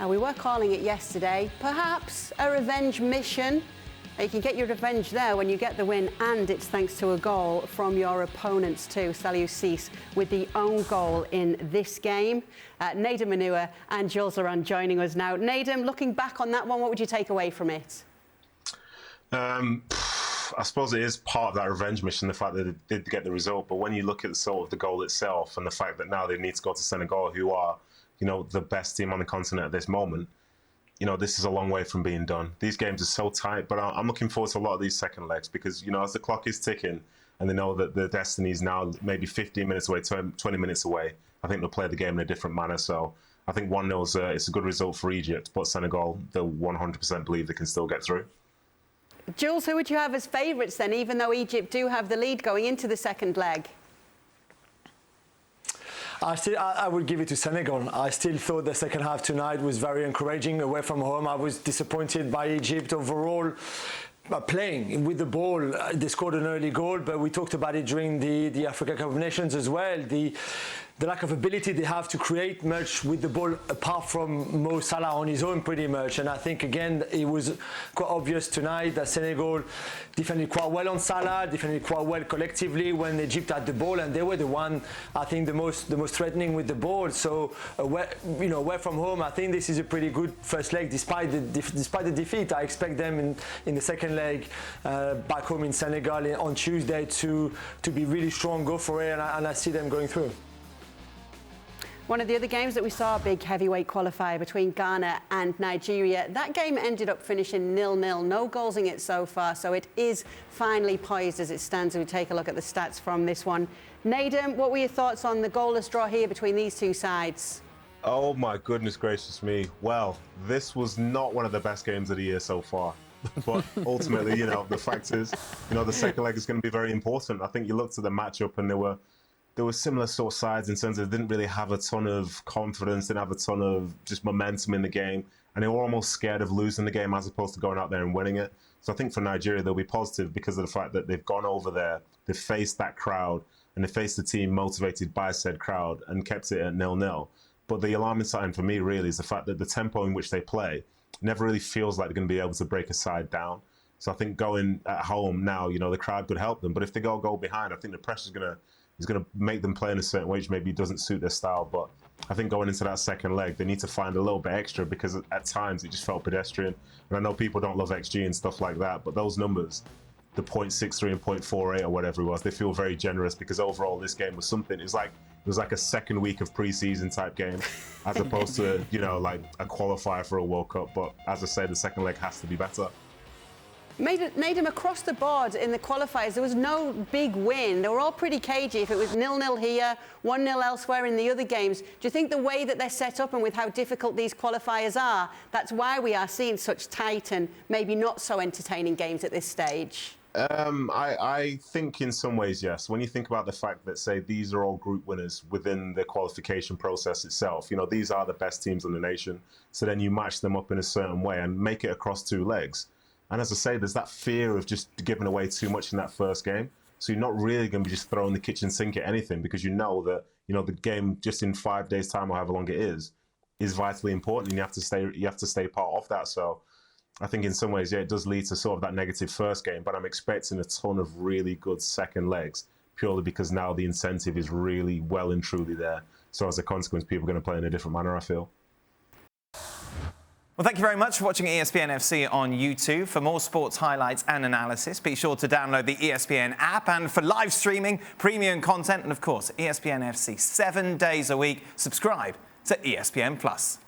We were calling it yesterday, perhaps a revenge mission. You can get your revenge there when you get the win, and it's thanks to a goal from your opponents too. Saliou Cease with the own goal in this game. Nedum Onuoha and Jules Laurent joining us now. Nedum, looking back on that one, what would you take away from it? I suppose it is part of that revenge mission, the fact that they did get the result. But when you look at the sort of the goal itself and the fact that now they need to go to Senegal, who are, the best team on the continent at this moment, this is a long way from being done. These games are so tight, but I'm looking forward to a lot of these second legs because, as the clock is ticking and they know that the destiny is now maybe 15 minutes away, 20 minutes away, I think they'll play the game in a different manner. So I think 1-0 it's a good result for Egypt, but Senegal, they'll 100% believe they can still get through. Jules, who would you have as favourites then, even though Egypt do have the lead going into the second leg? I would give it to Senegal. I still thought the second half tonight was very encouraging away from home. I was disappointed by Egypt overall. Playing with the ball, they scored an early goal, but we talked about it during the Africa Cup of Nations as well. The lack of ability they have to create much with the ball, apart from Mo Salah on his own pretty much. And I think, again, it was quite obvious tonight that Senegal defended quite well on Salah, defended quite well collectively when Egypt had the ball, and they were the one, I think, the most threatening with the ball. So, away from home, I think this is a pretty good first leg, despite the defeat. I expect them in the second leg back home in Senegal on Tuesday to be really strong, go for it, and I see them going through. One of the other games that we saw, a big heavyweight qualifier between Ghana and Nigeria. That game ended up finishing 0-0. No goals in it so far, so it is finally poised as it stands. We take a look at the stats from this one. Nedum, what were your thoughts on the goalless draw here between these two sides? Oh my goodness gracious me. Well, this was not one of the best games of the year so far. But ultimately, the fact is, the second leg is going to be very important. I think you looked at the matchup and there were similar sort of sides in terms of they didn't really have a ton of confidence, didn't have a ton of just momentum in the game, and they were almost scared of losing the game as opposed to going out there and winning it. So I think for Nigeria, they'll be positive because of the fact that they've gone over there, they've faced that crowd, and they faced the team motivated by said crowd and kept it at 0-0. But the alarming sign for me really is the fact that the tempo in which they play never really feels like they're going to be able to break a side down. So I think going at home now, the crowd could help them. But if they go behind, I think the pressure's going to make them play in a certain way, which maybe doesn't suit their style. But I think going into that second leg, they need to find a little bit extra because at times it just felt pedestrian. And I know people don't love XG and stuff like that, but those numbers, the 0.63 and 0.48 or whatever it was, they feel very generous because overall this game was something. It was like a second week of pre-season type game as opposed to, like a qualifier for a World Cup. But as I say, the second leg has to be better. Nedum, across the board in the qualifiers, there was no big win. They were all pretty cagey. If it was 0-0 here, 1-0 elsewhere in the other games, do you think the way that they're set up and with how difficult these qualifiers are, that's why we are seeing such tight and maybe not so entertaining games at this stage? I think in some ways, yes. When you think about the fact that, say, these are all group winners within the qualification process itself, these are the best teams in the nation. So then you match them up in a certain way and make it across two legs. And as I say, there's that fear of just giving away too much in that first game. So you're not really going to be just throwing the kitchen sink at anything because you know that, the game just in 5 days' time or however long it is vitally important and you have to stay part of that. So I think in some ways, yeah, it does lead to sort of that negative first game, but I'm expecting a ton of really good second legs purely because now the incentive is really well and truly there. So as a consequence, people are going to play in a different manner, I feel. Well, thank you very much for watching ESPN FC on YouTube. For more sports highlights and analysis, be sure to download the ESPN app. And for live streaming, premium content, and of course, ESPN FC 7 days a week, subscribe to ESPN+.